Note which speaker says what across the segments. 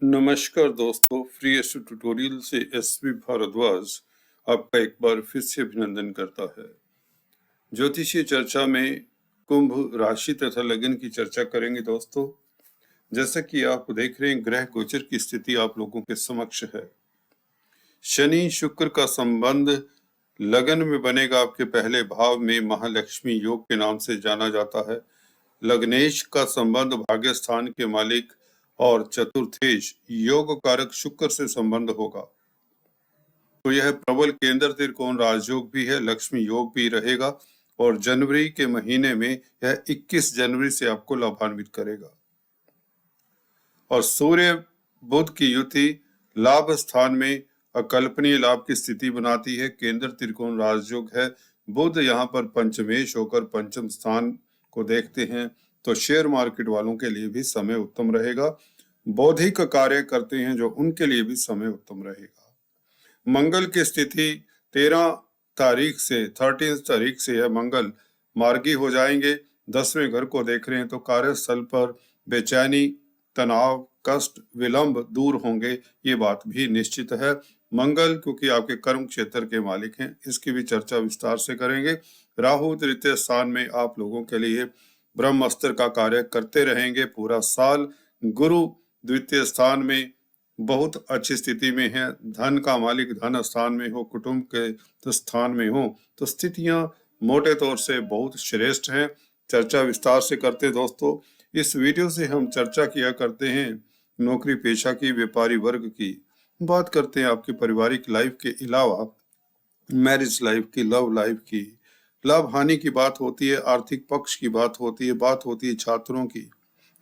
Speaker 1: नमस्कार दोस्तों, free astro tutorial से एसवी भारद्वाज आपका एक बार फिर से अभिनंदन करता है। ज्योतिषीय चर्चा में कुंभ राशि तथा लगन की चर्चा करेंगे दोस्तों। जैसा कि आप देख रहे हैं, ग्रह गोचर की स्थिति आप लोगों के समक्ष है। शनि शुक्र का संबंध लगन में बनेगा, आपके पहले भाव में महालक्ष्मी योग के नाम से जाना जाता है। लग्नेश का संबंध भाग्य स्थान के मालिक और चतुर्थेश योग कारक शुक्र से संबंध होगा। तो यह प्रबल केंद्र त्रिकोण राजयोग भी है, लक्ष्मी योग भी रहेगा और जनवरी के महीने में यह 21 जनवरी से आपको लाभान्वित करेगा। और सूर्य बुध की युति लाभ स्थान में अकल्पनीय लाभ की स्थिति बनाती है। केंद्र त्रिकोण राजयोग है। बुध यहाँ पर पंचमेश होकर पंचम स्थान को देखते हैं, तो शेयर मार्केट वालों के लिए भी समय उत्तम रहेगा। बौद्धिक कार्य करते हैं जो, उनके लिए भी समय उत्तम रहेगा। मंगल की स्थिति 13 तारीख से यह मंगल मार्गी हो जाएंगे। 10वें घर को देख रहे हैं, तो कार्यस्थल पर बेचैनी, तनाव, कष्ट, विलंब दूर होंगे, ये बात भी निश्चित है। मंगल क्योंकि आपके कर्म क्षेत्र के मालिक हैं, इसकी भी चर्चा विस्तार से करेंगे। राहु तृतीय स्थान में आप लोगों के लिए ब्रह्मास्त्र का कार्य करते रहेंगे पूरा साल। गुरु द्वितीय स्थान में बहुत अच्छी स्थिति में है। धन का मालिक धन स्थान में हो, कुटुंब के स्थान में हो, तो स्थितियां मोटे तौर से बहुत श्रेष्ठ हैं। चर्चा विस्तार से करते दोस्तों। इस वीडियो से हम चर्चा किया करते हैं नौकरी पेशा की, व्यापारी वर्ग की, बात करते हैं आपकी पारिवारिक लाइफ के अलावा मैरिज लाइफ की, लव लाइफ की, लाभ हानि की बात होती है, आर्थिक पक्ष की बात होती है छात्रों की,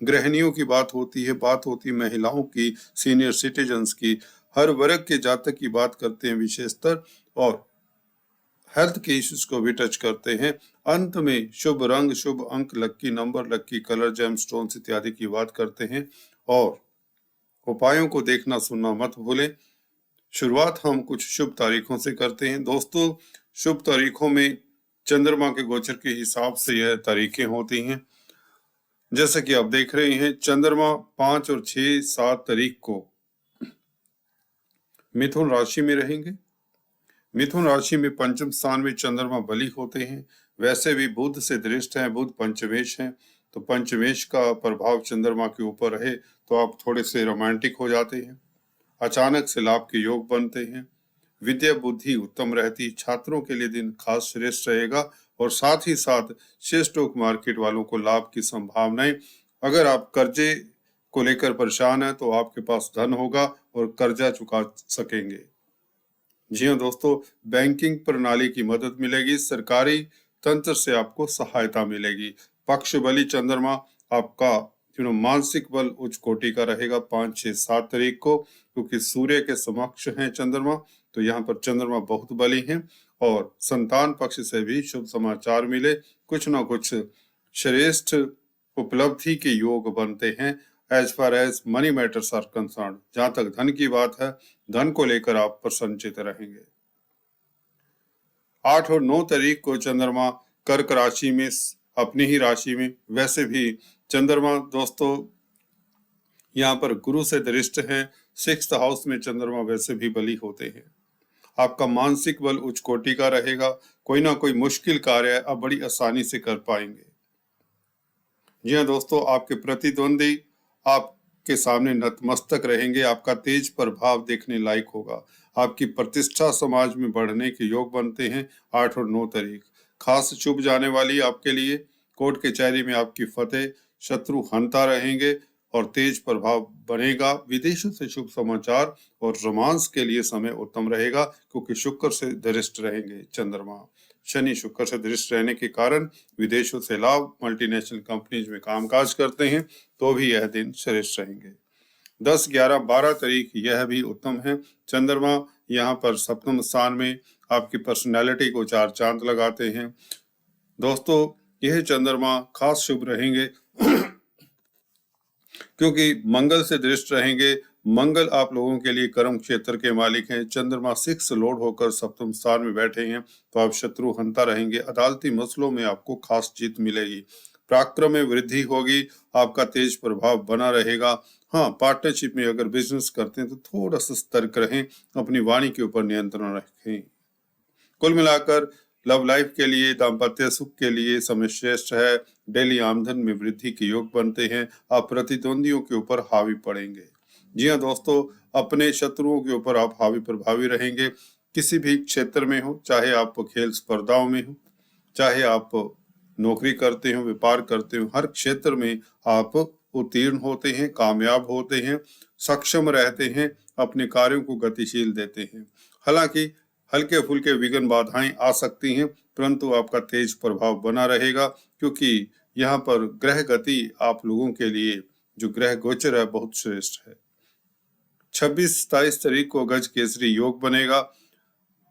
Speaker 1: गृहिणियों की बात होती है महिलाओं की, सीनियर सिटीजन्स की, हर वर्ग के जातक की बात करते हैं विशेषतर, और हेल्थ के इश्यूज को भी टच करते हैं। अंत में शुभ रंग, शुभ अंक, लक्की नंबर, लक्की कलर, जेम स्टोन्स इत्यादि की बात करते हैं और उपायों को देखना सुनना मत भूलें। शुरुआत हम कुछ शुभ तारीखों से करते हैं दोस्तों। शुभ तारीखों में चंद्रमा के गोचर के हिसाब से यह तारीखें होती हैं। जैसा कि आप देख रहे हैं, चंद्रमा 5 और 6, 7 तारीख को मिथुन राशि में रहेंगे। मिथुन राशि में पंचम स्थान में चंद्रमा बली होते हैं। वैसे भी बुध से दृष्ट हैं, बुध पंचमेश हैं, तो पंचमेश का प्रभाव चंद्रमा के ऊपर रहे तो आप थोड़े से रोमांटिक हो जाते हैं, अचानक से लाभ के योग बनते हैं, विद्या बुद्धि उत्तम रहती, छात्रों के लिए दिन खास श्रेष्ठ रहेगा और साथ ही साथ शेयर स्टॉक मार्केट वालों को लाभ की संभावनाएं। अगर आप कर्जे को लेकर परेशान हैं तो आपके पास धन होगा और कर्जा चुका सकेंगे। जी हाँ दोस्तों, बैंकिंग प्रणाली की मदद मिलेगी, सरकारी तंत्र से आपको सहायता मिलेगी। पक्ष बली चंद्रमा आपका मानसिक बल उच्च कोटि का रहेगा 5, 6, 7 तारीख को, क्योंकि सूर्य के समक्ष हैं चंद्रमा, तो यहाँ पर चंद्रमा बहुत बली हैं और संतान पक्ष से भी शुभ समाचार मिले, कुछ ना कुछ श्रेष्ठ उपलब्धि के योग बनते हैं। As far as money matters are concern, जहां तक धन की बात है, धन को लेकर आप प्रसन्नचित रहेंगे। 8 और 9 तारीख को चंद्रमा कर्क राशि में, अपनी ही राशि में, वैसे भी चंद्रमा दोस्तों यहाँ पर गुरु से दृष्ट हैं। 6th हाउस में चंद्रमा वैसे भी बली होते हैं। आपका मानसिक बल उच्च कोटि का रहेगा, कोई ना कोई मुश्किल कार्य आप बड़ी आसानी से कर पाएंगे। जी हाँ दोस्तों, आपके प्रतिद्वंदी आपके सामने नतमस्तक रहेंगे, आपका तेज प्रभाव देखने लायक होगा, आपकी प्रतिष्ठा समाज में बढ़ने के योग बनते हैं। 8 और 9 तारीख खास शुभ जाने वाली आपके लिए। कोर्ट कचहरी में आपकी फतेह, शत्रु हंता रहेंगे और तेज प्रभाव बनेगा। विदेशों से शुभ समाचार और रोमांस के लिए समय उत्तम रहेगा, क्योंकि शुक्र से दृष्ट रहेंगे चंद्रमा। शनि शुक्र से दृष्ट रहने के कारण विदेशों से लाभ, मल्टीनेशनल कंपनीज में कामकाज करते हैं तो भी यह दिन श्रेष्ठ रहेंगे। 10, 11, 12 तारीख यह भी उत्तम है। चंद्रमा यहाँ पर सप्तम स्थान में आपकी पर्सनैलिटी को 4 चांद लगाते हैं। दोस्तों यह चंद्रमा खास शुभ रहेंगे क्योंकि मंगल से दृष्ट रहेंगे। मंगल आप लोगों के लिए कर्म क्षेत्र के मालिक हैं। चंद्रमा 6 लॉर्ड होकर सप्तम स्थान में बैठे हैं, तो आप शत्रु हंता रहेंगे। अदालती मसलों में आपको खास जीत मिलेगी, पराक्रम में वृद्धि होगी, आपका तेज प्रभाव बना रहेगा। हाँ, पार्टनरशिप में अगर बिजनेस करते हैं तो थोड़ा सा सतर्क रहें, अपनी वाणी के ऊपर नियंत्रण रखें। कुल मिलाकर लव लाइफ के लिए, दाम्पत्य सुख के लिए समय श्रेष्ठ है। डेली आमदन में वृद्धि के योग बनते हैं। आप प्रतिद्वंदियों के ऊपर हावी पड़ेंगे। जी हाँ दोस्तों, अपने शत्रुओं के ऊपर आप हावी प्रभावी रहेंगे। किसी भी क्षेत्र में हो, चाहे आप खेल स्पर्धाओं में हो, चाहे आप नौकरी करते हो, व्यापार करते हो, हर क्षेत्र में आप उत्तीर्ण होते हैं, कामयाब होते हैं, सक्षम रहते हैं, अपने कार्यों को गतिशील देते हैं। हालांकि हल्के फुल्के विघ्न बाधाएं आ सकती हैं, परंतु आपका तेज प्रभाव बना रहेगा, क्योंकि यहाँ पर ग्रह गति आप लोगों के लिए जो ग्रह गोचर है बहुत श्रेष्ठ है। 26-27 तारीख को गज केसरी योग बनेगा।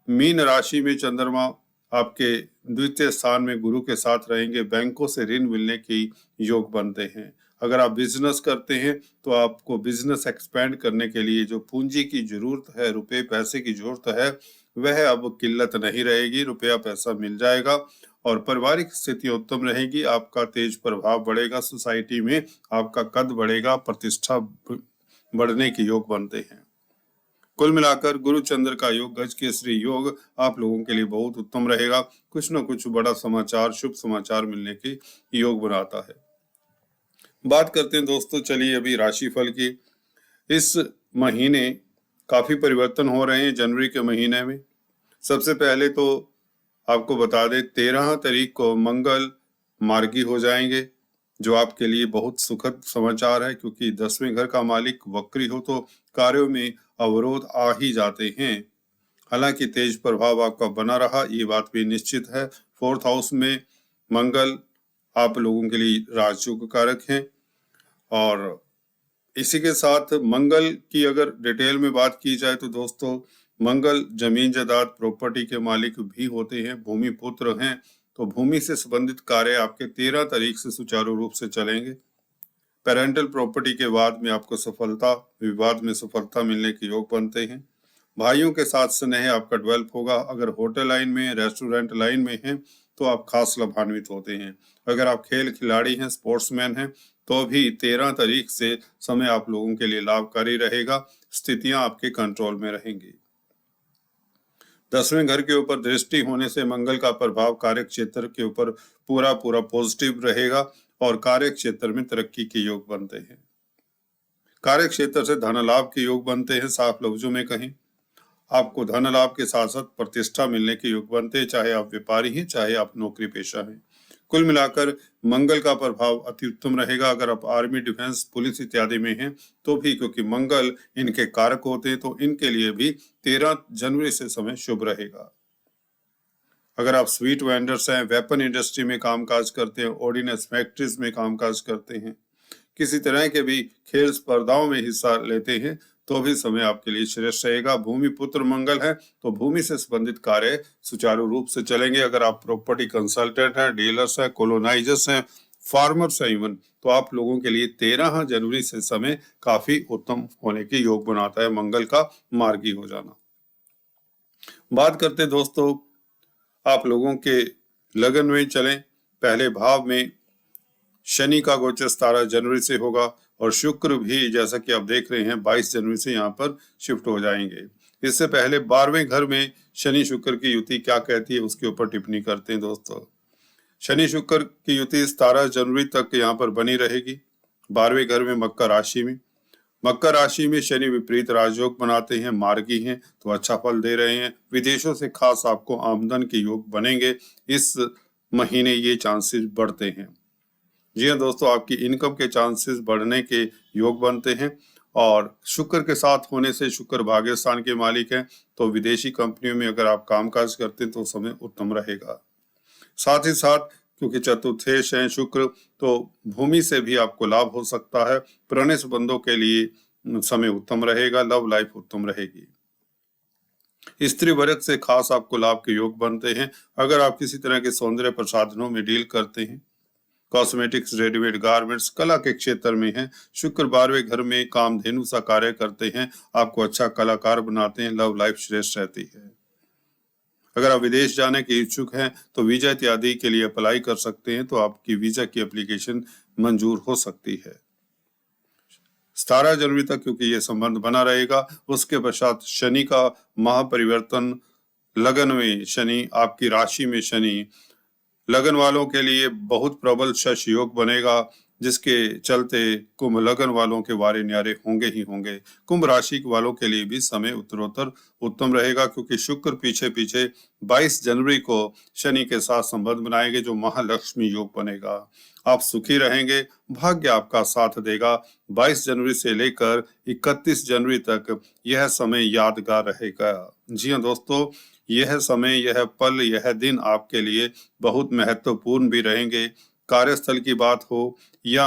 Speaker 1: मीन राशि में चंद्रमा आपके द्वितीय स्थान में गुरु के साथ रहेंगे। बैंकों से ऋण मिलने की योग बनते हैं। अगर आप बिजनेस करते हैं तो आपको बिजनेस एक्सपेंड करने के लिए जो पूंजी की जरूरत है, रुपए पैसे की जरूरत है, वह अब किल्लत नहीं रहेगी। रुपया पैसा मिल जाएगा और पारिवारिक स्थिति उत्तम रहेगी। आपका तेज प्रभाव बढ़ेगा, सोसाइटी में आपका कद बढ़ेगा, प्रतिष्ठा बढ़ने के योग बनते हैं। कुल मिलाकर गुरु चंद्र का योग, गज केसरी योग आप लोगों के लिए बहुत उत्तम रहेगा। कुछ न कुछ बड़ा समाचार, शुभ समाचार मिलने के योग बनाता है। बात करते हैं दोस्तों, चलिए अभी राशिफल की। इस महीने काफी परिवर्तन हो रहे हैं जनवरी के महीने में। सबसे पहले तो आपको बता दें, 13 तारीख को मंगल मार्गी हो जाएंगे, जो आपके लिए बहुत सुखद समाचार है, क्योंकि 10वें घर का मालिक वक्री हो तो कार्यों में अवरोध आ ही जाते हैं। हालांकि तेज प्रभाव आपका बना रहा, ये बात भी निश्चित है। 4th हाउस में मंगल आप लोगों के लिए राजयोग कारक हैं, और इसी के साथ मंगल की अगर डिटेल में बात की जाए तो दोस्तों, मंगल जमीन जायदाद प्रॉपर्टी के मालिक भी होते हैं, भूमि पुत्र हैं। तो भूमि से संबंधित कार्य आपके 13 तारीख से सुचारू रूप से चलेंगे। पेरेंटल प्रॉपर्टी के बाद में आपको सफलता, विवाद में सफलता मिलने के योग बनते हैं। भाइयों के साथ स्नेह आपका डेवलप होगा। अगर होटल लाइन में, रेस्टोरेंट लाइन में हैं तो आप खास लाभान्वित होते हैं। अगर आप खेल खिलाड़ी हैं, स्पोर्ट्समैन हैं, तो भी 13 तारीख से समय आप लोगों के लिए लाभकारी रहेगा। स्थितियां आपके कंट्रोल में रहेंगी। 10वें घर के ऊपर दृष्टि होने से मंगल का प्रभाव कार्य क्षेत्र के ऊपर पूरा पॉजिटिव रहेगा और कार्य क्षेत्र में तरक्की के योग बनते हैं। कार्य क्षेत्र से धन लाभ के योग बनते हैं। साफ लफ्जों में कहें, आपको धन लाभ के साथ साथ प्रतिष्ठा मिलने के योग बनते हैं, चाहे आप व्यापारी हैं, चाहे आप नौकरी पेशा हैं। कुल मिलाकर मंगल का प्रभाव अति उत्तम रहेगा। अगर आप आर्मी, डिफेंस, पुलिस इत्यादि में हैं तो भी, क्योंकि मंगल इनके कारक होते हैं, तो इनके लिए भी 13 जनवरी से समय शुभ रहेगा। अगर आप स्वीट वेंडर्स हैं, वेपन इंडस्ट्री में कामकाज करते हैं, ऑर्डिनेंस फैक्ट्रीज में कामकाज करते हैं, किसी तरह के भी खेल स्पर्धाओं में हिस्सा लेते हैं, तो भी समय आपके लिए श्रेष्ठ रहेगा। भूमि पुत्र मंगल है तो भूमि से संबंधित कार्य सुचारू रूप से चलेंगे। अगर आप प्रॉपर्टी कंसल्टेंट हैं, डीलर्स हैं, कॉलोनाइजर्स हैं, फार्मर्स हैं इवन, तो आप लोगों के लिए 13 जनवरी से समय काफी उत्तम होने के योग बनाता है, मंगल का मार्गी हो जाना। बात करते दोस्तों, आप लोगों के लगन में चलें। पहले भाव में शनि का गोचर 17 जनवरी से होगा और शुक्र भी, जैसा कि आप देख रहे हैं, 22 जनवरी से यहाँ पर शिफ्ट हो जाएंगे। इससे पहले 12वें घर में शनि शुक्र की युति क्या कहती है उसके ऊपर टिप्पणी करते हैं दोस्तों। शनि शुक्र की युति 17 जनवरी तक यहाँ पर बनी रहेगी। 12वें घर में मकर राशि में, मकर राशि में शनि विपरीत राजयोग बनाते हैं, मार्गी हैं, तो अच्छा फल दे रहे हैं। विदेशों से खास आपको आमदन के योग बनेंगे। इस महीने ये चांसेस बढ़ते हैं। जी हाँ दोस्तों, आपकी इनकम के चांसेस बढ़ने के योग बनते हैं और शुक्र के साथ होने से, शुक्र भाग्य स्थान के मालिक हैं, तो विदेशी कंपनियों में अगर आप कामकाज करते हैं तो समय उत्तम रहेगा। साथ ही साथ क्योंकि चतुर्थेश है शुक्र, तो भूमि से भी आपको लाभ हो सकता है। पुराने संबंधों के लिए समय उत्तम रहेगा। लव लाइफ उत्तम रहेगी। स्त्री वर्ग से खास आपको लाभ के योग बनते हैं। अगर आप किसी तरह के सौंदर्य प्रसाधनों में डील करते हैं, कॉस्मेटिक्स, रेडीमेड गारमेंट्स, कला के क्षेत्र में हैं, शुक्र 12वें घर में कामधेनु सा कार्य करते हैं, आपको अच्छा कलाकार बनाते हैं। लव लाइफ श्रेष्ठ रहती है। अगर आप विदेश जाने के इच्छुक हैं तो वीजा इत्यादि के लिए अप्लाई कर सकते हैं, तो आपकी वीजा की एप्लीकेशन मंजूर हो सकती है। 17 जनवरी तक क्योंकि ये संबंध बना रहेगा। उसके पश्चात शनि का महापरिवर्तन, लगन में शनि, आपकी राशि में शनि, लगन वालों के लिए बहुत प्रबल शश योग बनेगा, जिसके चलते कुंभ लगन वालों के वारे न्यारे होंगे ही होंगे। कुंभ राशि वालों के लिए भी समय उत्तरोत्तर उत्तम रहेगा क्योंकि शुक्र पीछे पीछे 22 जनवरी को शनि के साथ संबंध बनाएंगे जो महालक्ष्मी योग बनेगा। आप सुखी रहेंगे, भाग्य आपका साथ देगा। 22 जनवरी से लेकर 31 जनवरी तक यह समय यादगार रहेगा। जी हाँ दोस्तों, यह समय, यह पल, यह दिन आपके लिए बहुत महत्वपूर्ण भी रहेंगे। कार्यस्थल की बात हो या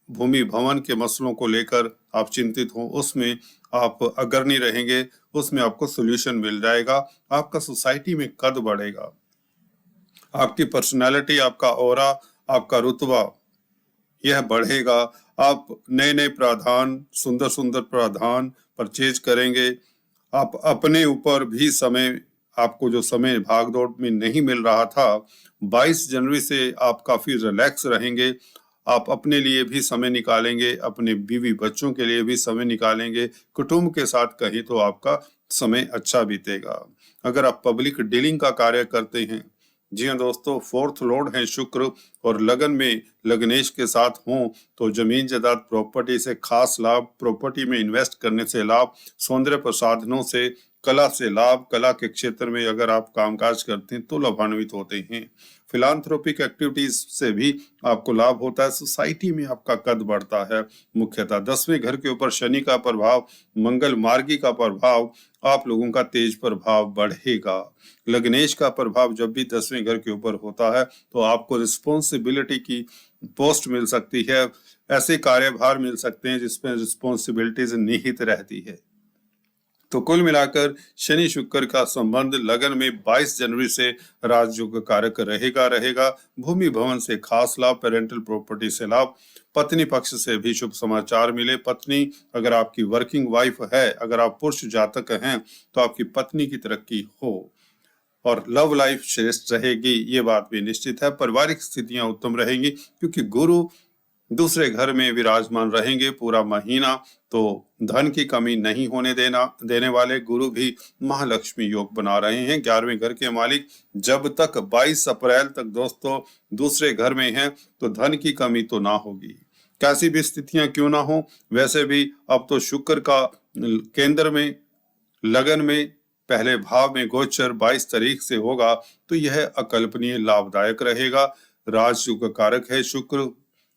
Speaker 1: भूमि भवन के मसलों को लेकर आप चिंतित हो, उसमें आप अग्रणी रहेंगे, उसमें आपको सोल्यूशन मिल जाएगा। आपका सोसाइटी में कद बढ़ेगा, आपकी पर्सनालिटी, आपका ऑरा, आपका रुतबा यह बढ़ेगा। आप नए नए प्रावधान, सुंदर सुंदर प्रावधान परचेज करेंगे। आप अपने ऊपर भी समय, आपको जो समय भागदौड़ में नहीं मिल रहा था, 22 जनवरी से आप काफी रिलैक्स रहेंगे। आप अपने लिए भी समय निकालेंगे, अपने बीवी बच्चों के लिए भी समय निकालेंगे, कुटुंब के साथ कहीं तो आपका समय अच्छा बीतेगा। अगर आप पब्लिक डीलिंग का कार्य करते हैं, जी हाँ दोस्तों, 4th लॉर्ड है शुक्र और लगन में लग्नेश के साथ हों तो जमीन जायदाद प्रॉपर्टी से खास लाभ, प्रॉपर्टी में इन्वेस्ट करने से लाभ, सौंदर्य प्रसाधनों से, कला से लाभ, कला के क्षेत्र में अगर आप कामकाज करते हैं तो लाभान्वित होते हैं। फिलांथ्रोपिक एक्टिविटीज से भी आपको लाभ होता है। सोसाइटी में आपका कद बढ़ता है। मुख्यतः 10वें घर के ऊपर शनि का प्रभाव, मंगल मार्गी का प्रभाव, आप लोगों का तेज प्रभाव बढ़ेगा। लग्नेश का प्रभाव जब भी 10वें घर के ऊपर होता है तो आपको रिस्पॉन्सिबिलिटी की पोस्ट मिल सकती है, ऐसे कार्यभार मिल सकते हैं जिसमें रिस्पॉन्सिबिलिटीज निहित रहती है। तो कुल मिलाकर शनि शुक्र का संबंध लगन में 22 जनवरी से राजयोग कारक रहेगा। भूमि भवन से खास लाभ, पेरेंटल प्रॉपर्टी से लाभ, पत्नी पक्ष से भी शुभ समाचार मिले। पत्नी, अगर आपकी वर्किंग वाइफ है, अगर आप पुरुष जातक हैं तो आपकी पत्नी की तरक्की हो और लव लाइफ श्रेष्ठ रहेगी, ये बात भी निश्चित है। पारिवारिक स्थितियां उत्तम रहेंगी क्योंकि गुरु दूसरे घर में विराजमान रहेंगे पूरा महीना, तो धन की कमी नहीं होने देने वाले गुरु भी महालक्ष्मी योग बना रहे हैं। 11वें घर के मालिक जब तक 22 अप्रैल तक दोस्तों दूसरे घर में हैं तो धन की कमी तो ना होगी, कैसी भी स्थितियां क्यों ना हो। वैसे भी अब तो शुक्र का केंद्र में, लगन में, पहले भाव में गोचर 22 तारीख से होगा तो यह अकल्पनीय लाभदायक रहेगा। राजयोग कारक है शुक्र,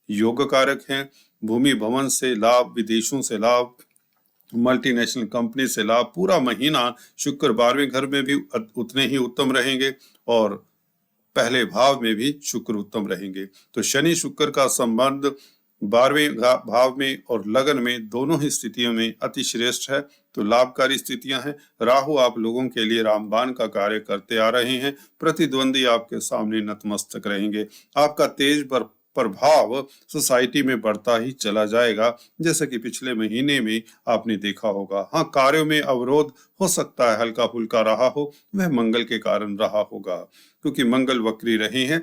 Speaker 1: योग कारक हैं। भूमि भवन से लाभ, विदेशों से लाभ, मल्टीनेशनल कंपनी से लाभ, पूरा महीना शुक्र 12वें घर में भी उतने ही उत्तम रहेंगे और पहले भाव में भी शुक्र उत्तम रहेंगे। तो शनि शुक्र का संबंध 12वें भाव में और लगन में दोनों ही स्थितियों में अति श्रेष्ठ है, तो लाभकारी स्थितियां हैं। राहु आप लोगों के लिए रामबाण का कार्य करते आ रहे हैं। प्रतिद्वंदी आपके सामने नतमस्तक रहेंगे। आपका तेज प्रभाव सोसाइटी में बढ़ता ही चला जाएगा, जैसे कि पिछले महीने में आपने देखा होगा। हाँ, कार्यों में अवरोध हो सकता है, हल्का फुल्का रहा हो, वह मंगल के कारण रहा होगा क्योंकि मंगल वक्री रहे हैं,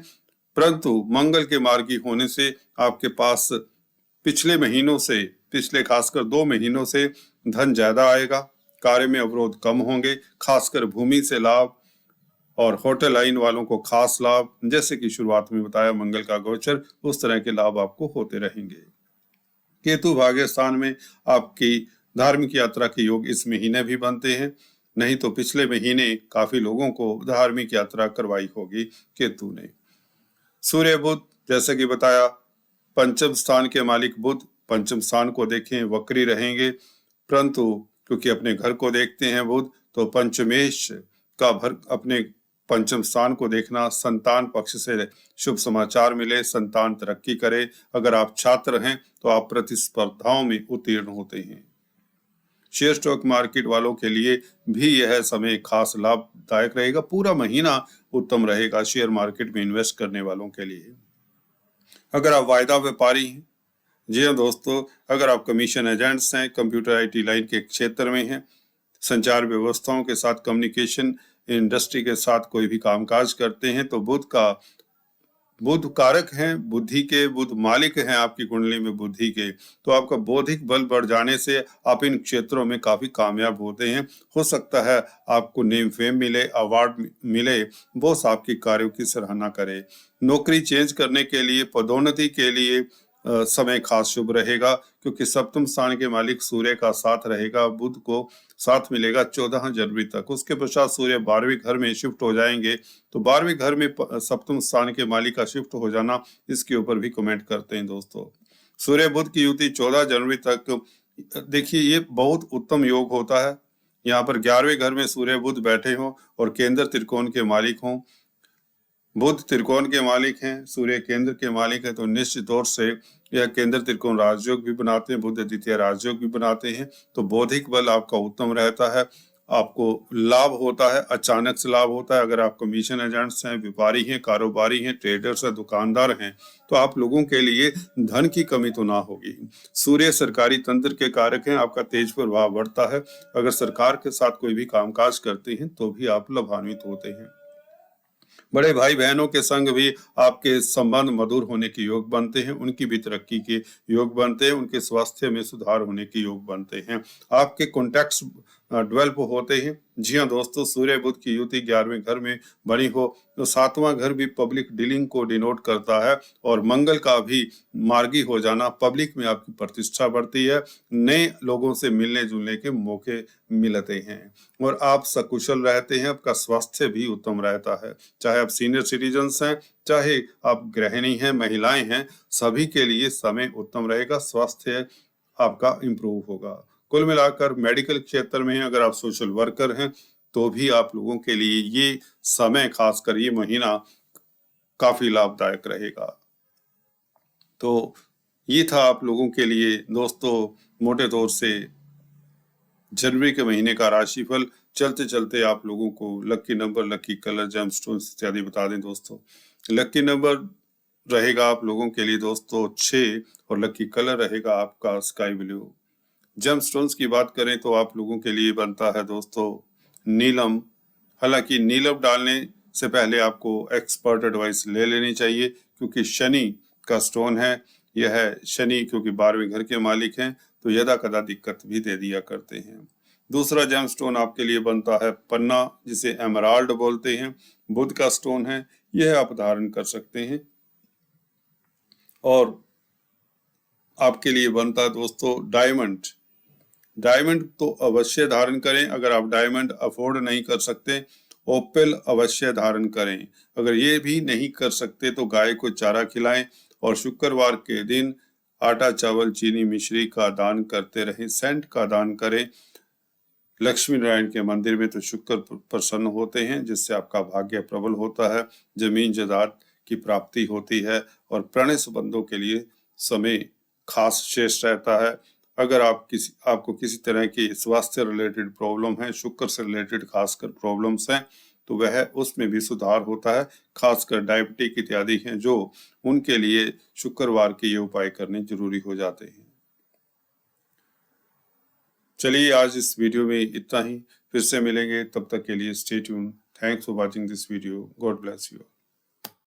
Speaker 1: परंतु मंगल के मार्गी होने से आपके पास पिछले महीनों से, पिछले खासकर 2 महीनों से धन ज्यादा आएगा, कार्य में अवरोध कम होंगे, खासकर भूमि से लाभ और होटल लाइन वालों को खास लाभ, जैसे कि शुरुआत में बताया मंगल का गोचर, उस तरह के लाभ आपको होते रहेंगे। केतु भाग्य स्थान में आपकी धार्मिक यात्रा के योग इस महीने भी बनते हैं, नहीं तो पिछले महीने काफी लोगों को धार्मिक यात्रा करवाई होगी केतु ने। सूर्य बुध, जैसे कि बताया, पंचम स्थान के मालिक बुध पंचम स्थान को देखें वक्री रहेंगे, परंतु क्योंकि अपने घर को देखते हैं बुध, तो पंचमेश का अपने पंचम स्थान को देखना, संतान पक्ष से शुभ समाचार मिले, संतान तरक्की करे। अगर आप छात्र हैं तो आप प्रतिस्पर्धाओं में उत्तीर्ण होते हैं। शेयर स्टॉक मार्केट वालों के लिए भी यह समय खास लाभदायक रहेगा, पूरा महीना उत्तम रहेगा शेयर मार्केट में इन्वेस्ट करने वालों के लिए। अगर आप वायदा व्यापारी हैं, जी हाँ दोस्तों, अगर आप कमीशन एजेंट्स हैं, कंप्यूटर आईटी लाइन के क्षेत्र में हैं, संचार व्यवस्थाओं के साथ, कम्युनिकेशन इंडस्ट्री के साथ कोई भी कामकाज करते हैं, तो बुध का बुध कारक हैं बुद्धि के, बुध मालिक हैं आपकी कुंडली में बुद्धि के, तो आपका बौद्धिक बल बढ़ जाने से आप इन क्षेत्रों में काफी कामयाब होते हैं। हो सकता है आपको नेम फेम मिले, अवार्ड मिले, बॉस आपके कार्यों की सराहना करे। नौकरी चेंज करने के लिए, पदोन्नति के लिए समय खास शुभ रहेगा, क्योंकि सप्तम स्थान के मालिक सूर्य का साथ रहेगा, बुध को साथ मिलेगा 14 जनवरी तक। उसके पश्चात सूर्य 12वें घर में शिफ्ट हो जाएंगे, तो 12वें घर में सप्तम स्थान के मालिक का शिफ्ट हो जाना, इसके ऊपर भी कमेंट करते हैं दोस्तों। सूर्य बुध की युति 14 जनवरी तक, देखिए ये बहुत उत्तम योग होता है। यहाँ पर 11वें घर में सूर्य बुध बैठे हों और केंद्र त्रिकोण के मालिक हों। बुध त्रिकोण के मालिक हैं, सूर्य केंद्र के मालिक हैं, तो निश्चित तौर से यह केंद्र त्रिकोण राजयोग भी बनाते हैं, बुध द्वितीय राजयोग भी बनाते हैं। तो बौद्धिक बल आपका उत्तम रहता है, आपको लाभ होता है, अचानक से लाभ होता है। अगर आप कमीशन एजेंट्स हैं, व्यापारी हैं, कारोबारी हैं, ट्रेडर्स हैं, दुकानदार हैं, तो आप लोगों के लिए धन की कमी तो ना होगी। सूर्य सरकारी तंत्र के कारक हैं, आपका तेज प्रभाव बढ़ता है। अगर सरकार के साथ कोई भी कामकाज करते हैं तो भी आप लाभान्वित होते हैं। बड़े भाई बहनों के संग भी आपके संबंध मधुर होने के योग बनते हैं, उनकी भी तरक्की के योग बनते हैं, उनके स्वास्थ्य में सुधार होने के योग बनते हैं, आपके कॉन्टैक्ट्स डेवलप होते हैं। जी हाँ दोस्तों, सूर्य बुध की युति 11वें घर में बनी हो तो 7वां घर भी पब्लिक डीलिंग को डिनोट करता है, और मंगल का भी मार्गी हो जाना, पब्लिक में आपकी प्रतिष्ठा बढ़ती है, नए लोगों से मिलने जुलने के मौके मिलते हैं, और आप सकुशल रहते हैं। आपका स्वास्थ्य भी उत्तम रहता है, चाहे आप सीनियर सिटीजन्स हैं, चाहे आप गृहिणी हैं, महिलाएं हैं, सभी के लिए समय उत्तम रहेगा, स्वास्थ्य आपका इम्प्रूव होगा। कुल मिलाकर मेडिकल क्षेत्र में अगर आप सोशल वर्कर हैं तो भी आप लोगों के लिए ये समय, खासकर ये महीना काफी लाभदायक रहेगा। तो ये था आप लोगों के लिए दोस्तों मोटे तौर से जनवरी के महीने का राशिफल। चलते चलते आप लोगों को lucky number, lucky colour, gemstones इत्यादि बता दें दोस्तों। लकी नंबर रहेगा आप लोगों के लिए दोस्तों 6, और लकी कलर रहेगा आपका स्काई ब्लू। जेमस्टोन्स की बात करें तो आप लोगों के लिए बनता है दोस्तों नीलम। हालांकि नीलम डालने से पहले आपको एक्सपर्ट एडवाइस ले लेनी चाहिए, क्योंकि शनि का स्टोन है। यह है शनि, क्योंकि 12वें घर के मालिक हैं, तो यदा कदा दिक्कत भी दे दिया करते हैं। दूसरा जेम स्टोन आपके लिए बनता है पन्ना, जिसे एमराल्ड बोलते हैं, बुध का स्टोन है, यह आप धारण कर सकते हैं। और आपके लिए बनता है दोस्तों डायमंड। डायमंड तो अवश्य धारण करें। अगर आप डायमंड अफोर्ड नहीं कर सकते, ओपेल अवश्य धारण करें। अगर ये भी नहीं कर सकते तो गाय को चारा खिलाएं, और शुक्रवार के दिन आटा, चावल, चीनी, मिश्री का दान करते रहें, सेंट का दान करें। लक्ष्मी नारायण के मंदिर में तो शुक्र प्रसन्न होते हैं, जिससे आपका भाग्य प्रबल होता है, जमीन जायदाद की प्राप्ति होती है, और प्रणय संबंधों के लिए समय खास शेष रहता है। अगर आपको किसी तरह की स्वास्थ्य रिलेटेड प्रॉब्लम है, शुक्र से रिलेटेड खासकर प्रॉब्लम्स हैं, तो वह उसमें भी सुधार होता है। खासकर डायबिटिक इत्यादि हैं जो, उनके लिए शुक्रवार के ये उपाय करने जरूरी हो जाते हैं। चलिए आज इस वीडियो में इतना ही, फिर से मिलेंगे, तब तक के लिए stay tune. Thanks for watching this video. God bless you.